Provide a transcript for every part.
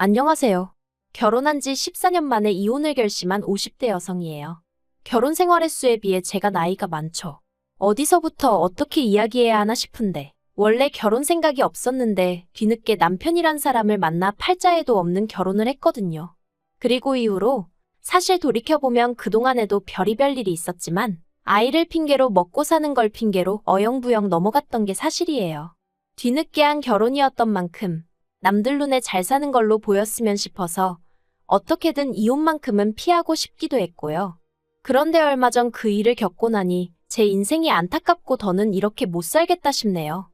안녕하세요. 결혼한 지 14년 만에 이혼을 결심한 50대 여성이에요. 결혼 생활 횟수에 비해 제가 나이가 많죠. 어디서부터 어떻게 이야기해야 하나 싶은데, 원래 결혼 생각이 없었는데 뒤늦게 남편이란 사람을 만나 팔자에도 없는 결혼을 했거든요. 그리고 이후로 사실 돌이켜보면 그동안에도 별의별 일이 있었지만 아이를 핑계로 먹고 사는 걸 핑계로 어영부영 넘어갔던 게 사실이에요. 뒤늦게 한 결혼이었던 만큼 남들 눈에 잘 사는 걸로 보였으면 싶어서 어떻게든 이혼만큼은 피하고 싶기도 했고요. 그런데 얼마 전 그 일을 겪고 나니 제 인생이 안타깝고 더는 이렇게 못 살겠다 싶네요.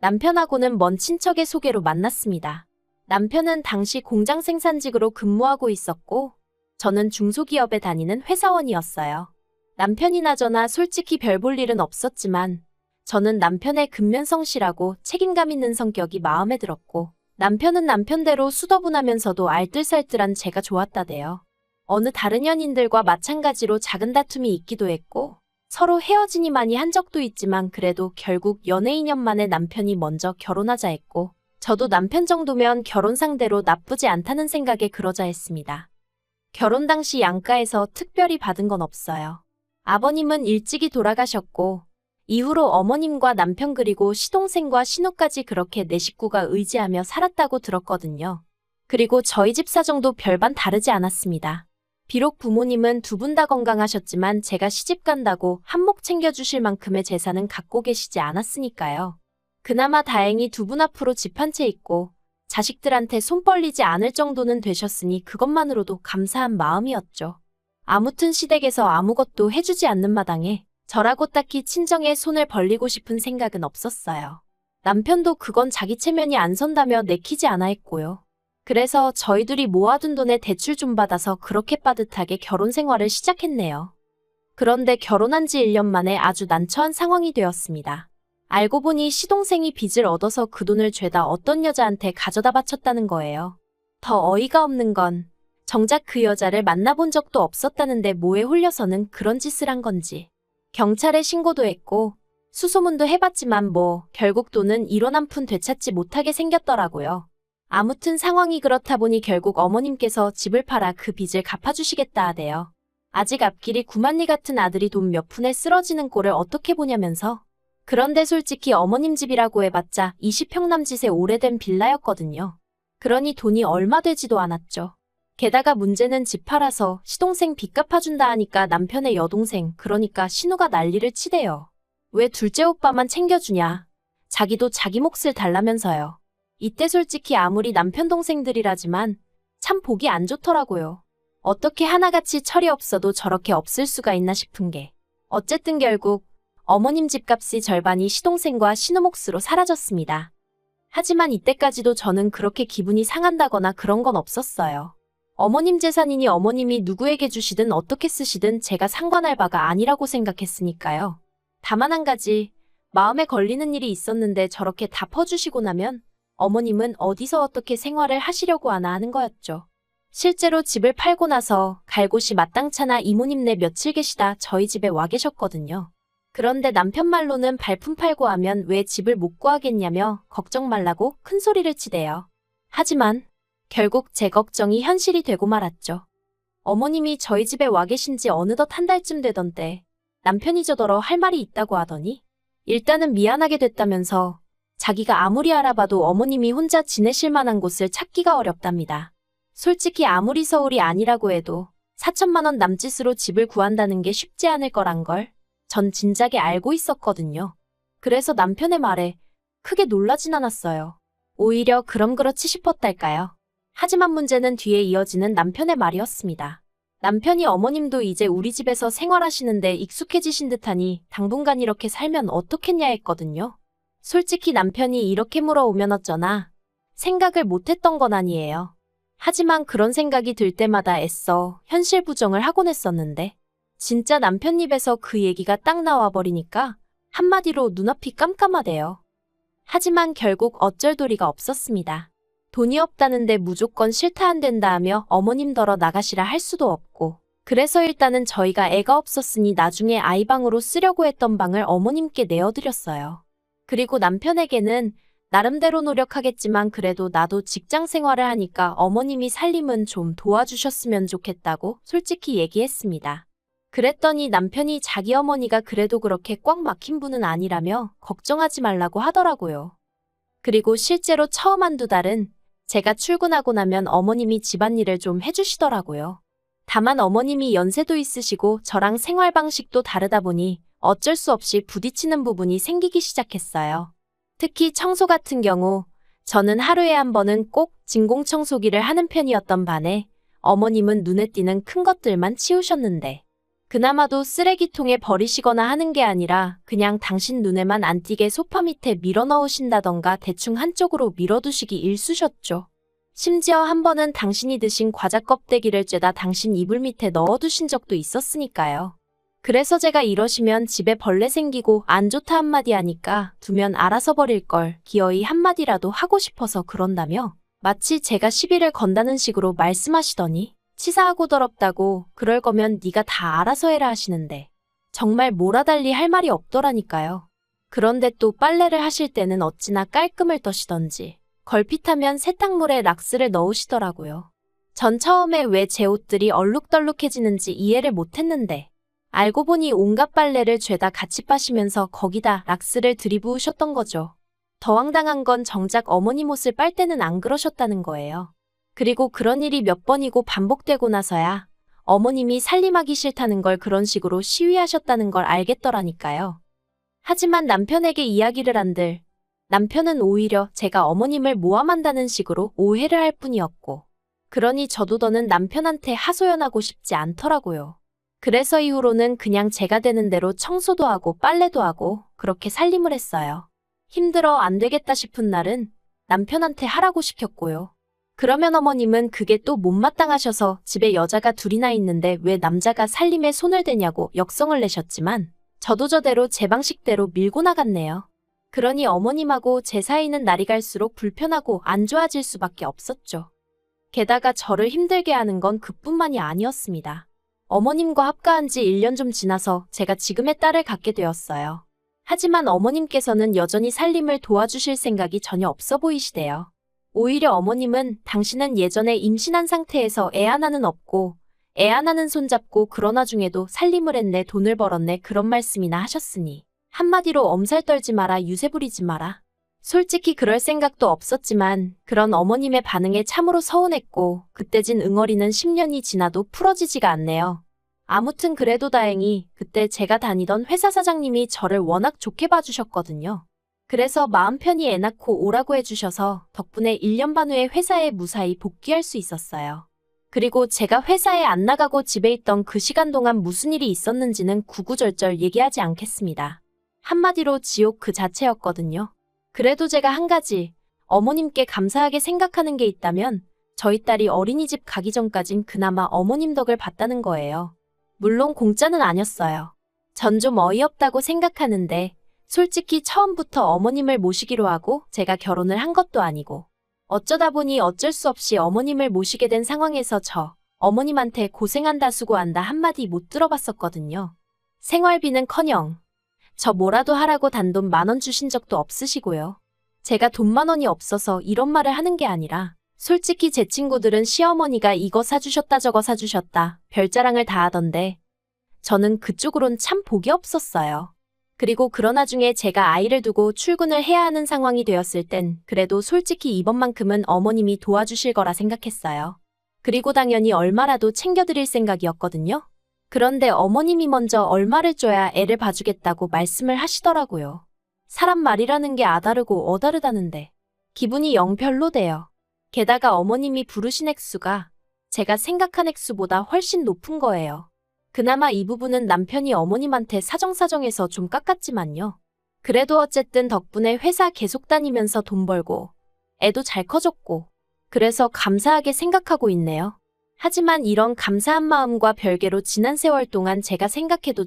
남편하고는 먼 친척의 소개로 만났습니다. 남편은 당시 공장 생산직으로 근무하고 있었고 저는 중소기업에 다니는 회사원이었어요. 남편이나 저나 솔직히 별 볼 일은 없었지만 저는 남편의 근면성실하고 책임감 있는 성격이 마음에 들었고 남편은 남편대로 수더분하면서도 알뜰살뜰한 제가 좋았다대요. 어느 다른 연인들과 마찬가지로 작은 다툼이 있기도 했고 서로 헤어지니 많이 한 적도 있지만 그래도 결국 연애 2년 만에 남편이 먼저 결혼하자 했고 저도 남편 정도면 결혼 상대로 나쁘지 않다는 생각에 그러자 했습니다. 결혼 당시 양가에서 특별히 받은 건 없어요. 아버님은 일찍이 돌아가셨고 이후로 어머님과 남편 그리고 시동생과 신우까지 그렇게 네 식구가 의지하며 살았다고 들었거든요. 그리고 저희 집 사정도 별반 다르지 않았습니다. 비록 부모님은 두 분 다 건강하셨지만 제가 시집 간다고 한몫 챙겨주실 만큼의 재산은 갖고 계시지 않았으니까요. 그나마 다행히 두 분 앞으로 집 한 채 있고 자식들한테 손 벌리지 않을 정도는 되셨으니 그것만으로도 감사한 마음이었죠. 아무튼 시댁에서 아무것도 해주지 않는 마당에 저라고 딱히 친정에 손을 벌리고 싶은 생각은 없었어요. 남편도 그건 자기 체면이 안 선다며 내키지 않아 했고요. 그래서 저희들이 모아둔 돈에 대출 좀 받아서 그렇게 빠듯하게 결혼 생활을 시작했네요. 그런데 결혼한 지 1년 만에 아주 난처한 상황이 되었습니다. 알고 보니 시동생이 빚을 얻어서 그 돈을 죄다 어떤 여자한테 가져다 바쳤다는 거예요. 더 어이가 없는 건 정작 그 여자를 만나본 적도 없었다는데 뭐에 홀려서는 그런 짓을 한 건지. 경찰에 신고도 했고 수소문도 해봤지만 결국 돈은 1원 한 푼 되찾지 못하게 생겼더라고요. 아무튼 상황이 그렇다 보니 결국 어머님께서 집을 팔아 그 빚을 갚아주시겠다 하대요. 아직 앞길이 구만리 같은 아들이 돈 몇 푼에 쓰러지는 꼴을 어떻게 보냐면서. 그런데 솔직히 어머님 집이라고 해봤자 20평 남짓의 오래된 빌라였거든요. 그러니 돈이 얼마 되지도 않았죠. 게다가 문제는 집 팔아서 시동생 빚 갚아준다 하니까 남편의 여동생 그러니까 신우가 난리를 치대요. 왜 둘째 오빠만 챙겨주냐. 자기도 자기 몫을 달라면서요. 이때 솔직히 아무리 남편 동생들이라지만 참 보기 안 좋더라고요. 어떻게 하나같이 철이 없어도 저렇게 없을 수가 있나 싶은 게. 어쨌든 결국 어머님 집값이 절반이 시동생과 신우 몫으로 사라졌습니다. 하지만 이때까지도 저는 그렇게 기분이 상한다거나 그런 건 없었어요. 어머님 재산이니 어머님이 누구에게 주시든 어떻게 쓰시든 제가 상관할 바가 아니라고 생각했으니까요. 다만 한 가지, 마음에 걸리는 일이 있었는데 저렇게 다 퍼주시고 나면 어머님은 어디서 어떻게 생활을 하시려고 하나 하는 거였죠. 실제로 집을 팔고 나서 갈 곳이 마땅찮아 이모님네 며칠 계시다 저희 집에 와 계셨거든요. 그런데 남편 말로는 발품 팔고 하면 왜 집을 못 구하겠냐며 걱정 말라고 큰 소리를 치대요. 하지만 결국 제 걱정이 현실이 되고 말았죠. 어머님이 저희 집에 와 계신 지 어느덧 한 달쯤 되던 때 남편이 저더러 할 말이 있다고 하더니 일단은 미안하게 됐다면서 자기가 아무리 알아봐도 어머님이 혼자 지내실 만한 곳을 찾기가 어렵답니다. 솔직히 아무리 서울이 아니라고 해도 4천만 원 남짓으로 집을 구한다는 게 쉽지 않을 거란 걸 전 진작에 알고 있었거든요. 그래서 남편의 말에 크게 놀라진 않았어요. 오히려 그럼 그렇지 싶었달까요. 하지만 문제는 뒤에 이어지는 남편의 말이었습니다. 남편이 어머님도 이제 우리 집에서 생활하시는데 익숙해지신 듯하니 당분간 이렇게 살면 어떻겠냐 했거든요. 솔직히 남편이 이렇게 물어오면 어쩌나 생각을 못했던 건 아니에요. 하지만 그런 생각이 들 때마다 애써 현실 부정을 하곤 했었는데 진짜 남편 입에서 그 얘기가 딱 나와버리니까 한마디로 눈앞이 깜깜하대요. 하지만 결국 어쩔 도리가 없었습니다. 돈이 없다는데 무조건 싫다 안 된다 하며 어머님더러 나가시라 할 수도 없고 그래서 일단은 저희가 애가 없었으니 나중에 아이방으로 쓰려고 했던 방을 어머님께 내어드렸어요. 그리고 남편에게는 나름대로 노력하겠지만 그래도 나도 직장 생활을 하니까 어머님이 살림은 좀 도와주셨으면 좋겠다고 솔직히 얘기했습니다. 그랬더니 남편이 자기 어머니가 그래도 그렇게 꽉 막힌 분은 아니라며 걱정하지 말라고 하더라고요. 그리고 실제로 처음 한두 달은 제가 출근하고 나면 어머님이 집안일을 좀 해주시더라고요. 다만 어머님이 연세도 있으시고 저랑 생활 방식도 다르다 보니 어쩔 수 없이 부딪히는 부분이 생기기 시작했어요. 특히 청소 같은 경우 저는 하루에 한 번은 꼭 진공청소기를 하는 편이었던 반에 어머님은 눈에 띄는 큰 것들만 치우셨는데 그나마도 쓰레기통에 버리시거나 하는 게 아니라 그냥 당신 눈에만 안 띄게 소파 밑에 밀어 넣으신다던가 대충 한쪽으로 밀어두시기 일쑤셨죠. 심지어 한 번은 당신이 드신 과자 껍데기를 쬐다 당신 이불 밑에 넣어두신 적도 있었으니까요. 그래서 제가 이러시면 집에 벌레 생기고 안 좋다 한마디 하니까 두면 알아서 버릴 걸 기어이 한마디라도 하고 싶어서 그런다며 마치 제가 시비를 건다는 식으로 말씀하시더니 치사하고 더럽다고 그럴 거면 네가 다 알아서 해라 하시는데 정말 뭐라달리 할 말이 없더라니까요. 그런데 또 빨래를 하실 때는 어찌나 깔끔을 떠시던지 걸핏하면 세탁물에 락스를 넣으시더라고요. 전 처음에 왜 제 옷들이 얼룩덜룩해지는지 이해를 못했는데 알고 보니 온갖 빨래를 죄다 같이 빠시면서 거기다 락스를 들이부으셨던 거죠. 더 황당한 건 정작 어머님 옷을 빨 때는 안 그러셨다는 거예요. 그리고 그런 일이 몇 번이고 반복되고 나서야 어머님이 살림하기 싫다는 걸 그런 식으로 시위하셨다는 걸 알겠더라니까요. 하지만 남편에게 이야기를 한들 남편은 오히려 제가 어머님을 모함한다는 식으로 오해를 할 뿐이었고 그러니 저도 더는 남편한테 하소연하고 싶지 않더라고요. 그래서 이후로는 그냥 제가 되는 대로 청소도 하고 빨래도 하고 그렇게 살림을 했어요. 힘들어 안 되겠다 싶은 날은 남편한테 하라고 시켰고요. 그러면 어머님은 그게 또 못마땅하셔서 집에 여자가 둘이나 있는데 왜 남자가 살림에 손을 대냐고 역성을 내셨지만 저도 저대로 제 방식대로 밀고 나갔네요. 그러니 어머님하고 제 사이는 날이 갈수록 불편하고 안 좋아질 수밖에 없었죠. 게다가 저를 힘들게 하는 건 그뿐만이 아니었습니다. 어머님과 합가한 지 1년 좀 지나서 제가 지금의 딸을 갖게 되었어요. 하지만 어머님께서는 여전히 살림을 도와주실 생각이 전혀 없어 보이시대요. 오히려 어머님은 당신은 예전에 임신한 상태에서 애 하나는 없고 애 하나는 손잡고 그런 와중에도 살림을 했네 돈을 벌었네 그런 말씀이나 하셨으니 한마디로 엄살 떨지 마라 유세 부리지 마라. 솔직히 그럴 생각도 없었지만 그런 어머님의 반응에 참으로 서운했고 그때진 응어리는 10년이 지나도 풀어지지가 않네요. 아무튼 그래도 다행히 그때 제가 다니던 회사 사장님이 저를 워낙 좋게 봐주셨거든요. 그래서 마음 편히 애 낳고 오라고 해주셔서 덕분에 1년 반 후에 회사에 무사히 복귀할 수 있었어요. 그리고 제가 회사에 안 나가고 집에 있던 그 시간 동안 무슨 일이 있었는지는 구구절절 얘기하지 않겠습니다. 한마디로 지옥 그 자체였거든요. 그래도 제가 한 가지 어머님께 감사하게 생각하는 게 있다면 저희 딸이 어린이집 가기 전까진 그나마 어머님 덕을 봤다는 거예요. 물론 공짜는 아니었어요. 전 좀 어이없다고 생각하는데 솔직히 처음부터 어머님을 모시기로 하고 제가 결혼을 한 것도 아니고 어쩌다 보니 어쩔 수 없이 어머님을 모시게 된 상황에서 어머님한테 고생한다 수고한다 한마디 못 들어봤었거든요. 생활비는커녕 저 뭐라도 하라고 단돈 10,000원 주신 적도 없으시고요. 제가 돈 10,000원이 없어서 이런 말을 하는 게 아니라 솔직히 제 친구들은 시어머니가 이거 사주셨다 저거 사주셨다 별자랑을 다 하던데 저는 그쪽으론 참 복이 없었어요. 그리고 그런 와중에 제가 아이를 두고 출근을 해야 하는 상황이 되었을 땐 그래도 솔직히 이번만큼은 어머님이 도와주실 거라 생각했어요. 그리고 당연히 얼마라도 챙겨드릴 생각이었거든요. 그런데 어머님이 먼저 얼마를 줘야 애를 봐주겠다고 말씀을 하시더라고요. 사람 말이라는 게 아다르고 어다르다는데 기분이 영 별로대요. 게다가 어머님이 부르신 액수가 제가 생각한 액수보다 훨씬 높은 거예요. 그나마 이 부분은 남편이 어머님한테 사정사정해서 좀 깎았지만요. 그래도 어쨌든 덕분에 회사 계속 다니면서 돈 벌고 애도 잘 커졌고 그래서 감사하게 생각하고 있네요. 하지만 이런 감사한 마음과 별개로 지난 세월 동안 제가 생각해도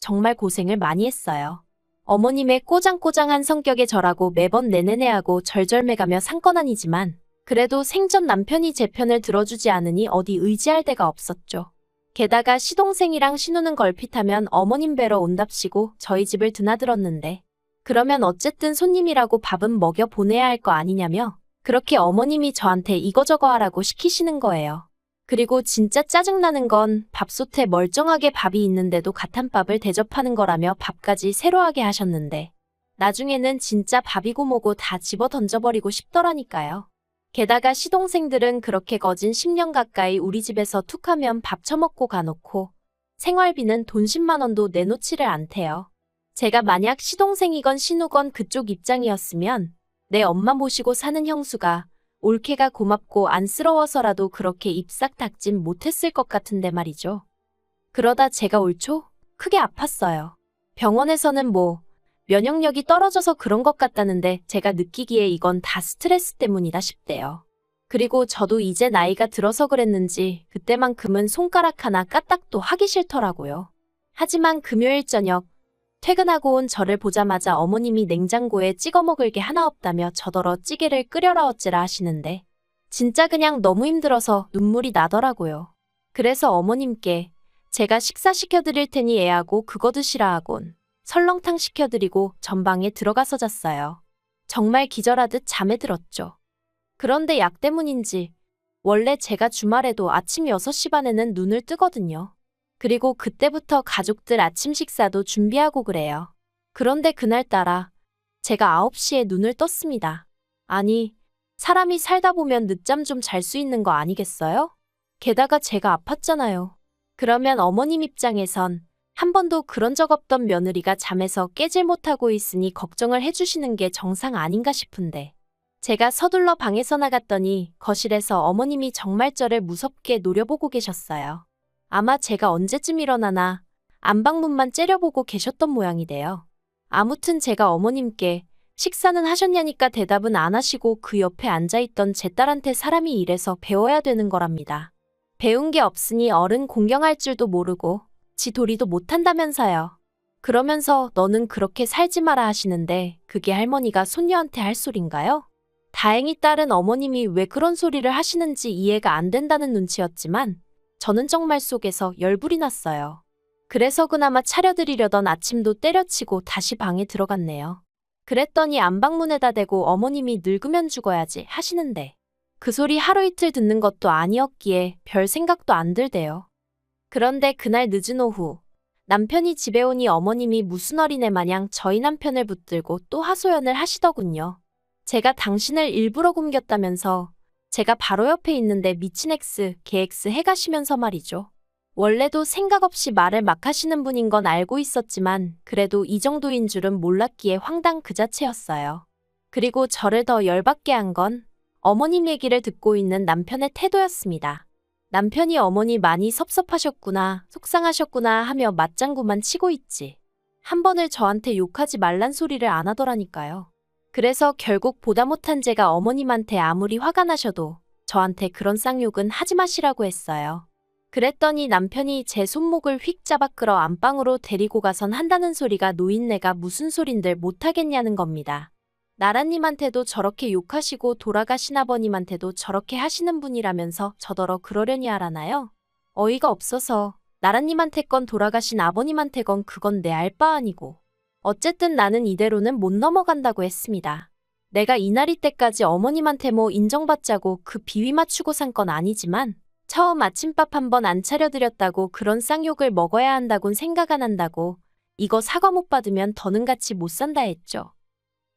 정말 고생을 많이 했어요. 어머님의 꼬장꼬장한 성격에 저라고 매번 내내내하고 절절매가며 산 건 아니지만 그래도 생전 남편이 제 편을 들어주지 않으니 어디 의지할 데가 없었죠. 게다가 시동생이랑 신우는 걸핏하면 어머님 뵈러 온답시고 저희 집을 드나들었는데 그러면 어쨌든 손님이라고 밥은 먹여 보내야 할 거 아니냐며 그렇게 어머님이 저한테 이거저거 하라고 시키시는 거예요. 그리고 진짜 짜증나는 건 밥솥에 멀쩡하게 밥이 있는데도 가탄밥을 대접하는 거라며 밥까지 새로 하게 하셨는데 나중에는 진짜 밥이고 뭐고 다 집어 던져버리고 싶더라니까요. 게다가 시동생들은 그렇게 거진 10년 가까이 우리 집에서 툭하면 밥 처먹고 가놓고 생활비는 돈 10만 원도 내놓지를 않대요. 제가 만약 시동생이건 신우건 그쪽 입장이었으면 내 엄마 모시고 사는 형수가 올케가 고맙고 안쓰러워서라도 그렇게 입 싹 닦진 못했을 것 같은데 말이죠. 그러다 제가 올 초 크게 아팠어요. 병원에서는 뭐 면역력이 떨어져서 그런 것 같다는데 제가 느끼기에 이건 다 스트레스 때문이다 싶대요. 그리고 저도 이제 나이가 들어서 그랬는지 그때만큼은 손가락 하나 까딱도 하기 싫더라고요. 하지만 금요일 저녁 퇴근하고 온 저를 보자마자 어머님이 냉장고에 찍어 먹을 게 하나 없다며 저더러 찌개를 끓여라 어찌라 하시는데 진짜 그냥 너무 힘들어서 눈물이 나더라고요. 그래서 어머님께 제가 식사 시켜드릴 테니 애하고 그거 드시라 하곤 설렁탕 시켜드리고 전방에 들어가서 잤어요. 정말 기절하듯 잠에 들었죠. 그런데 약 때문인지 원래 제가 주말에도 아침 6시 반에는 눈을 뜨거든요. 그리고 그때부터 가족들 아침 식사도 준비하고 그래요. 그런데 그날따라 제가 9시에 눈을 떴습니다. 아니, 사람이 살다 보면 늦잠 좀 잘 수 있는 거 아니겠어요? 게다가 제가 아팠잖아요. 그러면 어머님 입장에선 한 번도 그런 적 없던 며느리가 잠에서 깨질 못하고 있으니 걱정을 해주시는 게 정상 아닌가 싶은데 제가 서둘러 방에서 나갔더니 거실에서 어머님이 정말 저를 무섭게 노려보고 계셨어요. 아마 제가 언제쯤 일어나나 안방문만 째려보고 계셨던 모양이래요. 아무튼 제가 어머님께 식사는 하셨냐니까 대답은 안 하시고 그 옆에 앉아있던 제 딸한테 사람이 이래서 배워야 되는 거랍니다. 배운 게 없으니 어른 공경할 줄도 모르고 지 도리도 못한다면서요. 그러면서 너는 그렇게 살지 마라 하시는데 그게 할머니가 손녀한테 할 소린가요? 다행히 딸은 어머님이 왜 그런 소리를 하시는지 이해가 안 된다는 눈치였지만 저는 정말 속에서 열불이 났어요. 그래서 그나마 차려드리려던 아침도 때려치고 다시 방에 들어갔네요. 그랬더니 안방문에다 대고 어머님이 늙으면 죽어야지 하시는데 그 소리 하루 이틀 듣는 것도 아니었기에 별 생각도 안 들대요. 그런데 그날 늦은 오후 남편이 집에 오니 어머님이 무슨 어린애 마냥 저희 남편을 붙들고 또 하소연을 하시더군요. 제가 당신을 일부러 굶겼다면서 제가 바로 옆에 있는데 미친 X, 개 X 해가시면서 말이죠. 원래도 생각 없이 말을 막 하시는 분인 건 알고 있었지만 그래도 이 정도인 줄은 몰랐기에 황당 그 자체였어요. 그리고 저를 더 열받게 한 건 어머님 얘기를 듣고 있는 남편의 태도였습니다. 남편이 어머니 많이 섭섭하셨구나, 속상하셨구나 하며 맞장구만 치고 있지. 한 번을 저한테 욕하지 말란 소리를 안 하더라니까요. 그래서 결국 보다 못한 제가 어머님한테 아무리 화가 나셔도 저한테 그런 쌍욕은 하지 마시라고 했어요. 그랬더니 남편이 제 손목을 휙 잡아 끌어 안방으로 데리고 가선 한다는 소리가 노인네가 무슨 소린들 못하겠냐는 겁니다. 나라님한테도 저렇게 욕하시고 돌아가신 아버님한테도 저렇게 하시는 분이라면서 저더러 그러려니 하라나요? 어이가 없어서 나라님한테 건 돌아가신 아버님한테 건 그건 내 알 바 아니고 어쨌든 나는 이대로는 못 넘어간다고 했습니다. 내가 이날이 때까지 어머님한테 뭐 인정받자고 그 비위 맞추고 산 건 아니지만 처음 아침밥 한 번 안 차려드렸다고 그런 쌍욕을 먹어야 한다곤 생각 안 한다고 이거 사과 못 받으면 더는 같이 못 산다 했죠.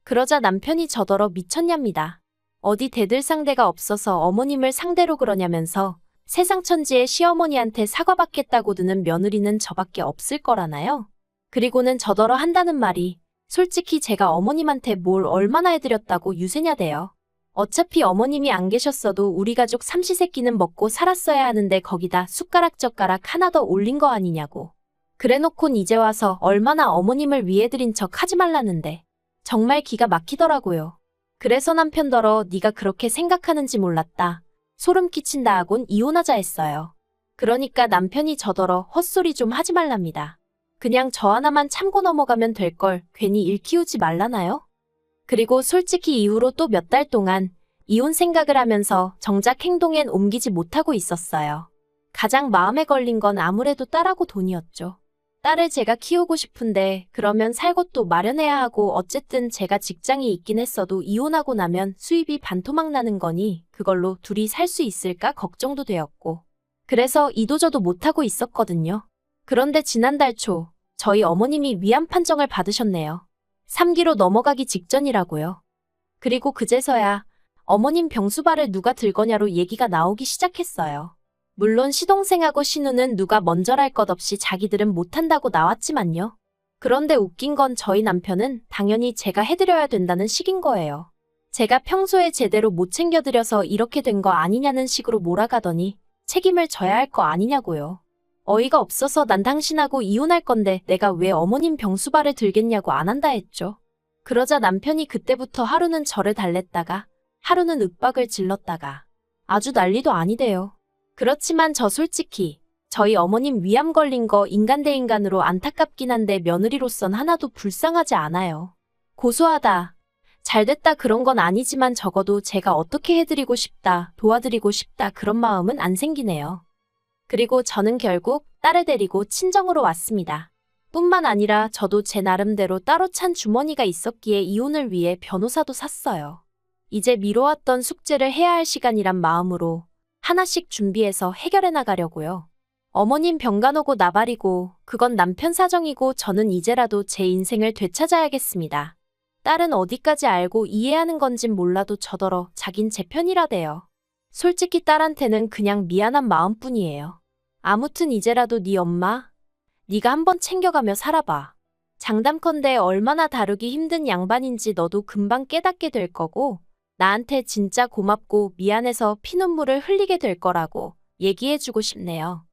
그러자 남편이 저더러 미쳤냐입니다. 어디 대들 상대가 없어서 어머님을 상대로 그러냐면서 세상 천지에 시어머니한테 사과받겠다고 드는 며느리는 저밖에 없을 거라나요? 그리고는 저더러 한다는 말이 솔직히 제가 어머님한테 뭘 얼마나 해드렸다고 유세냐대요. 어차피 어머님이 안 계셨어도 우리 가족 삼시세끼는 먹고 살았어야 하는데 거기다 숟가락 젓가락 하나 더 올린 거 아니냐고. 그래놓곤 이제 와서 얼마나 어머님을 위해드린 척 하지 말라는데 정말 기가 막히더라고요. 그래서 남편더러 네가 그렇게 생각하는지 몰랐다. 소름 끼친다 하곤 이혼하자 했어요. 그러니까 남편이 저더러 헛소리 좀 하지 말랍니다. 그냥 저 하나만 참고 넘어가면 될 걸 괜히 일 키우지 말라나요? 그리고 솔직히 이후로 또 몇 달 동안 이혼 생각을 하면서 정작 행동엔 옮기지 못하고 있었어요. 가장 마음에 걸린 건 아무래도 딸하고 돈이었죠. 딸을 제가 키우고 싶은데 그러면 살 곳도 마련해야 하고 어쨌든 제가 직장이 있긴 했어도 이혼하고 나면 수입이 반토막 나는 거니 그걸로 둘이 살 수 있을까 걱정도 되었고. 그래서 이도저도 못하고 있었거든요. 그런데 지난달 초 저희 어머님이 위암 판정을 받으셨네요. 3기로 넘어가기 직전이라고요. 그리고 그제서야 어머님 병수발을 누가 들거냐로 얘기가 나오기 시작했어요. 물론 시동생하고 신우는 누가 먼저랄 것 없이 자기들은 못한다고 나왔지만요. 그런데 웃긴 건 저희 남편은 당연히 제가 해드려야 된다는 식인 거예요. 제가 평소에 제대로 못 챙겨드려서 이렇게 된 거 아니냐는 식으로 몰아가더니 책임을 져야 할 거 아니냐고요. 어이가 없어서 난 당신하고 이혼할 건데 내가 왜 어머님 병수발을 들겠냐고 안 한다 했죠. 그러자 남편이 그때부터 하루는 저를 달랬다가 하루는 윽박을 질렀다가 아주 난리도 아니대요. 그렇지만 저 솔직히 저희 어머님 위암 걸린 거 인간 대 인간으로 안타깝긴 한데 며느리로선 하나도 불쌍하지 않아요. 고소하다, 잘됐다 그런 건 아니지만 적어도 제가 어떻게 해드리고 싶다, 도와드리고 싶다 그런 마음은 안 생기네요. 그리고 저는 결국 딸을 데리고 친정으로 왔습니다. 뿐만 아니라 저도 제 나름대로 따로 찬 주머니가 있었기에 이혼을 위해 변호사도 샀어요. 이제 미뤄왔던 숙제를 해야 할 시간이란 마음으로 하나씩 준비해서 해결해 나가려고요. 어머님 병간 오고 나발이고 그건 남편 사정이고 저는 이제라도 제 인생을 되찾아야겠습니다. 딸은 어디까지 알고 이해하는 건진 몰라도 저더러 자긴 제 편이라대요. 솔직히 딸한테는 그냥 미안한 마음뿐이에요. 아무튼 이제라도 네 엄마, 네가 한번 챙겨가며 살아봐. 장담컨대 얼마나 다루기 힘든 양반인지 너도 금방 깨닫게 될 거고 나한테 진짜 고맙고 미안해서 피눈물을 흘리게 될 거라고 얘기해주고 싶네요.